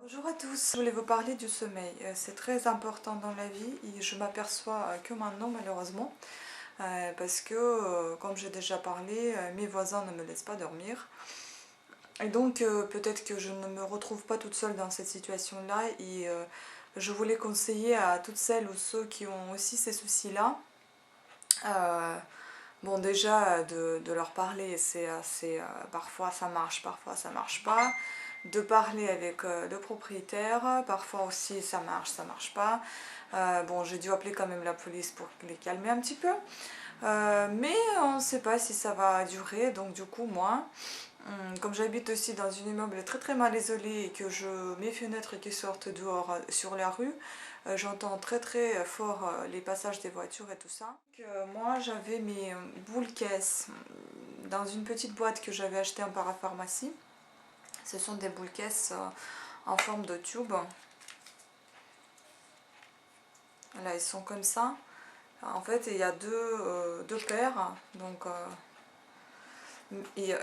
Bonjour à tous, je voulais vous parler du sommeil. C'est très important dans la vie et je m'aperçois que maintenant malheureusement parce que comme j'ai déjà parlé, mes voisins ne me laissent pas dormir et donc peut-être que je ne me retrouve pas toute seule dans cette situation-là et je voulais conseiller à toutes celles ou ceux qui ont aussi ces soucis-là. euh, Bon, déjà, de leur parler, c'est assez. Parfois ça marche, parfois ça marche pas. De parler avec le propriétaire, parfois aussi ça marche pas. Bon, j'ai dû appeler quand même la police pour les calmer un petit peu. Mais on ne sait pas si ça va durer, donc du coup, moi, comme j'habite aussi dans un immeuble très très mal isolé et que mes fenêtres qui sortent dehors sur la rue, j'entends très très fort les passages des voitures et tout ça. Donc, moi j'avais mes boules caisses dans une petite boîte que j'avais achetée en parapharmacie. Ce sont des boules caisses en forme de tube. Là, ils sont comme ça. En fait, il y a deux paires. Donc, et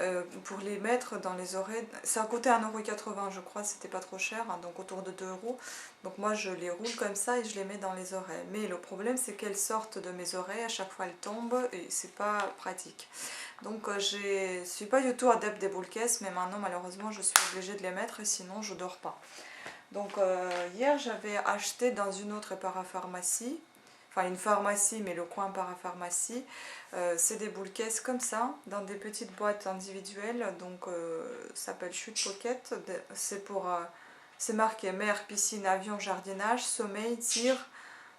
pour les mettre dans les oreilles, ça a coûté 1,80 € je crois, c'était pas trop cher, hein, donc autour de 2 €. Donc moi je les roule comme ça et je les mets dans les oreilles. Mais le problème c'est qu'elles sortent de mes oreilles, à chaque fois elles tombent et c'est pas pratique. Donc je suis pas du tout adepte des boules caisses, mais maintenant malheureusement je suis obligée de les mettre, sinon je dors pas. Donc hier j'avais acheté dans une autre parapharmacie, enfin une pharmacie mais le coin parapharmacie, c'est des boules caisses comme ça, dans des petites boîtes individuelles, donc ça s'appelle Chute Pocket, c'est marqué mer, piscine, avion, jardinage, sommeil, tir,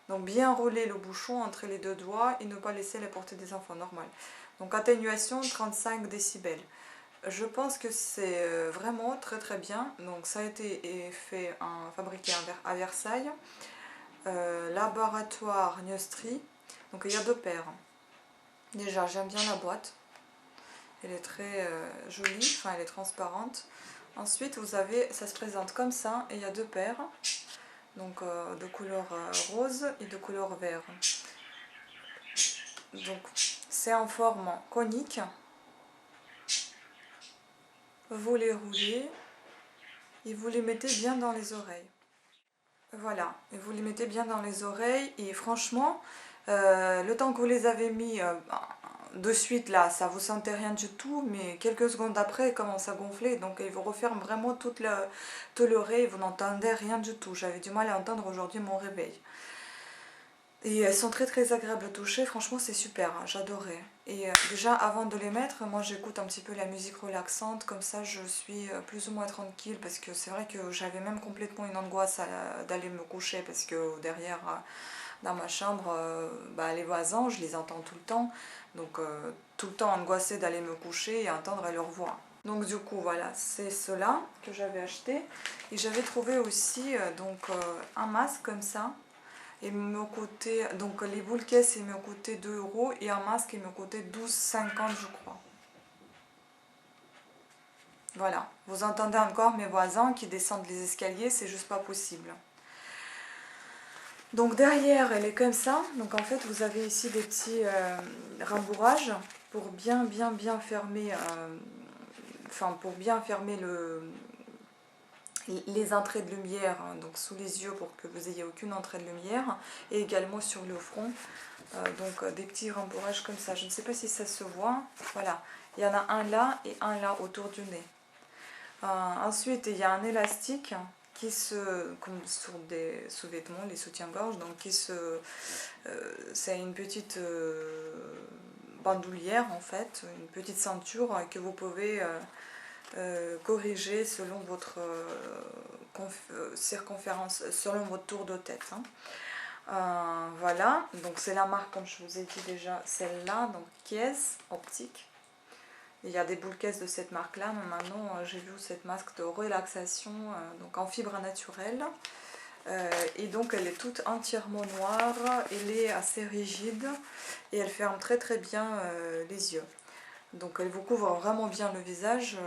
donc bien rouler le bouchon entre les deux doigts et ne pas laisser la portée des enfants, normal. Donc atténuation 35 décibels. Je pense que c'est vraiment très très bien. Donc ça a été fabriqué à Versailles. Laboratoire Neustri. Donc il y a deux paires. Déjà j'aime bien la boîte. Elle est très jolie, enfin elle est transparente. Ensuite vous avez, ça se présente comme ça et il y a deux paires. Donc de couleur rose et de couleur vert. Donc c'est en forme conique. Vous les roulez et vous les mettez bien dans les oreilles. Voilà, et vous les mettez bien dans les oreilles et franchement, le temps que vous les avez mis de suite là, ça vous sentait rien du tout, mais quelques secondes après, ils commencent à gonfler, donc ils vous referment vraiment toute l'oreille, vous n'entendez rien du tout. J'avais du mal à entendre aujourd'hui mon réveil. Et elles sont très très agréables à toucher, franchement c'est super, hein, j'adorais. Et déjà avant de les mettre, moi j'écoute un petit peu la musique relaxante, comme ça je suis plus ou moins tranquille, parce que c'est vrai que j'avais même complètement une angoisse d'aller me coucher, parce que derrière, dans ma chambre, les voisins, je les entends tout le temps, donc tout le temps angoissée d'aller me coucher et entendre leur voix. Donc du coup voilà, c'est cela que j'avais acheté. Et j'avais trouvé aussi un masque comme ça. Et me coûtait, donc les boules caisses, il me coûtait 2 € et un masque, il me coûtait 12,50 je crois. Voilà, vous entendez encore mes voisins qui descendent les escaliers, c'est juste pas possible. Donc derrière, elle est comme ça. Donc en fait, vous avez ici des petits rembourrages pour bien fermer, pour bien fermer les entrées de lumière, hein, donc sous les yeux pour que vous ayez aucune entrée de lumière, et également sur le front. Des petits rembourrages comme ça. Je ne sais pas si ça se voit. Voilà, il y en a un là et un là autour du nez. Ensuite, il y a un élastique qui comme sur des sous-vêtements, les soutiens-gorge, donc c'est une petite bandoulière en fait, une petite ceinture que vous pouvez corriger selon votre circonférence, selon votre tour de tête. Hein. Voilà, donc c'est la marque, comme je vous ai dit déjà, celle-là, donc Kies Optique. Il y a des boules caisses de cette marque-là, mais maintenant j'ai vu cette masque de relaxation, donc en fibre naturelle. Et donc elle est toute entièrement noire, elle est assez rigide et elle ferme très très bien les yeux. Donc elle vous couvre vraiment bien le visage,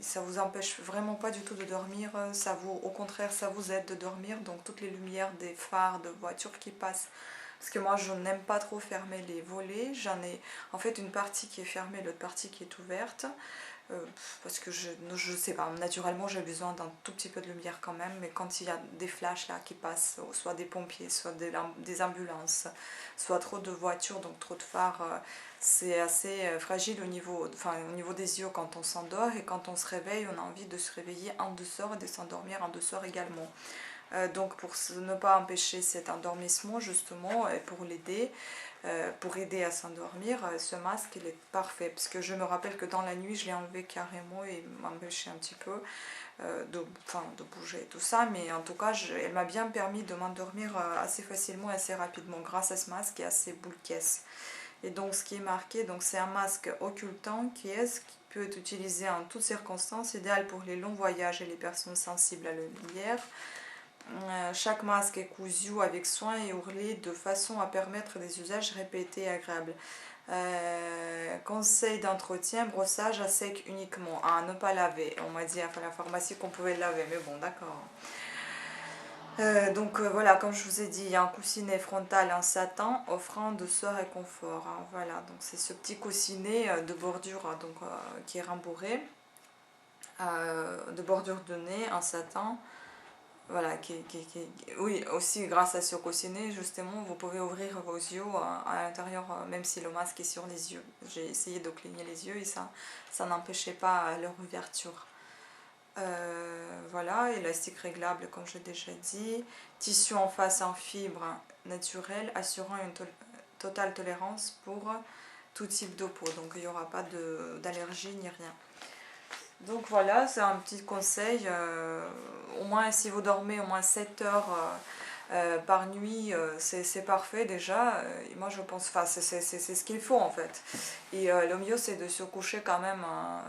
ça vous empêche vraiment pas du tout de dormir, au contraire ça vous aide de dormir, donc toutes les lumières des phares de voitures qui passent, parce que moi je n'aime pas trop fermer les volets, j'en ai en fait une partie qui est fermée, l'autre partie qui est ouverte, parce que je sais pas, naturellement j'ai besoin d'un tout petit peu de lumière quand même, mais quand il y a des flashs là qui passent, soit des pompiers, soit des ambulances, soit trop de voitures, donc trop de phares, c'est assez fragile au niveau des yeux quand on s'endort, et quand on se réveille, on a envie de se réveiller en douceur et de s'endormir en douceur également. Donc pour ne pas empêcher cet endormissement justement, et pour aider à s'endormir, ce masque il est parfait, parce que je me rappelle que dans la nuit je l'ai enlevé carrément et m'empêchait un petit peu de bouger et tout ça, mais en tout cas elle m'a bien permis de m'endormir assez facilement, assez rapidement grâce à ce masque et à ces boules caisses. Et donc ce qui est marqué, donc c'est un masque occultant qui peut être utilisé en toutes circonstances, idéal pour les longs voyages et les personnes sensibles à la lumière. Chaque masque est cousu avec soin et ourlé de façon à permettre des usages répétés et agréables. Conseil d'entretien, brossage à sec uniquement, à ne pas laver. On m'a dit à la pharmacie qu'on pouvait le laver, mais bon, d'accord. Donc voilà, comme je vous ai dit, il y a un coussinet frontal en satin offrant douceur et confort. Hein, voilà, donc c'est ce petit coussinet de bordure qui est rembourré, de bordure de nez en satin. Voilà, oui, aussi grâce à ce coussinet, justement, vous pouvez ouvrir vos yeux à l'intérieur, même si le masque est sur les yeux. J'ai essayé de cligner les yeux et ça n'empêchait pas leur ouverture. Voilà, élastique réglable comme j'ai déjà dit. Tissu en face en fibre naturelle, assurant une totale tolérance pour tout type de peau. Donc il n'y aura pas d'allergie ni rien. Donc voilà, c'est un petit conseil, au moins si vous dormez au moins 7 heures par nuit, c'est parfait déjà, et moi je pense, enfin c'est ce qu'il faut en fait. Et le mieux c'est de se coucher quand même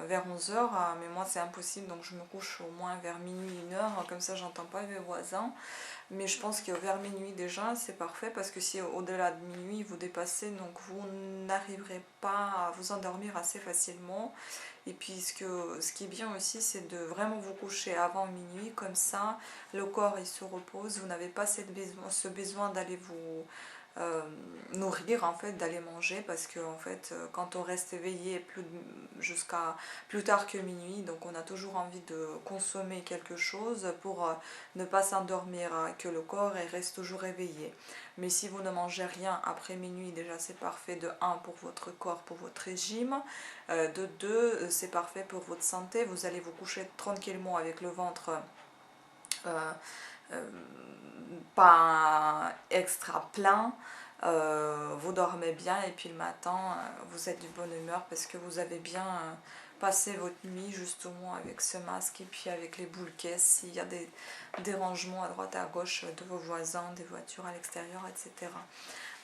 vers 11 heures, mais moi c'est impossible, donc je me couche au moins vers minuit, 1 heure, comme ça j'entends pas mes voisins. Mais je pense que vers minuit déjà c'est parfait, parce que si au-delà de minuit vous dépassez, donc vous n'arriverez pas à vous endormir assez facilement. Et puis ce qui est bien aussi, c'est de vraiment vous coucher avant minuit, comme ça le corps il se repose, vous n'avez pas ce besoin d'aller vous nourrir, en fait, d'aller manger, parce que en fait quand on reste éveillé jusqu'à plus tard que minuit, donc on a toujours envie de consommer quelque chose pour ne pas s'endormir, que le corps reste toujours éveillé. Mais si vous ne mangez rien après minuit, déjà c'est parfait, de 1 pour votre corps, pour votre régime, de 2 c'est parfait pour votre santé, vous allez vous coucher tranquillement avec le ventre pas extra plein, vous dormez bien, et puis le matin vous êtes de bonne humeur parce que vous avez bien passé votre nuit justement avec ce masque, et puis avec les boules caisses s'il y a des dérangements à droite et à gauche de vos voisins, des voitures à l'extérieur, etc.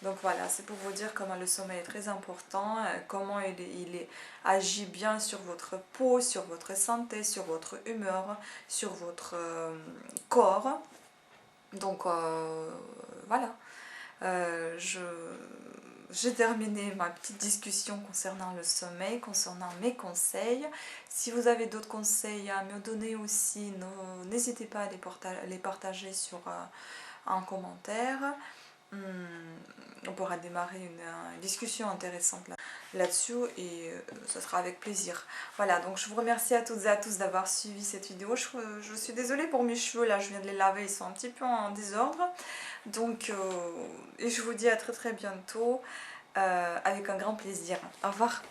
Donc voilà, c'est pour vous dire comment le sommeil est très important, comment agit bien sur votre peau, sur votre santé, sur votre humeur, sur votre corps. Donc voilà, j'ai terminé ma petite discussion concernant le sommeil, concernant mes conseils. Si vous avez d'autres conseils à me donner aussi, n'hésitez pas à les partager en commentaire. On pourra démarrer une discussion intéressante là-dessus, et ce sera avec plaisir. Voilà, donc je vous remercie à toutes et à tous d'avoir suivi cette vidéo. Je suis désolée pour mes cheveux, là je viens de les laver, ils sont un petit peu en désordre. Donc, et je vous dis à très très bientôt, avec un grand plaisir. Au revoir.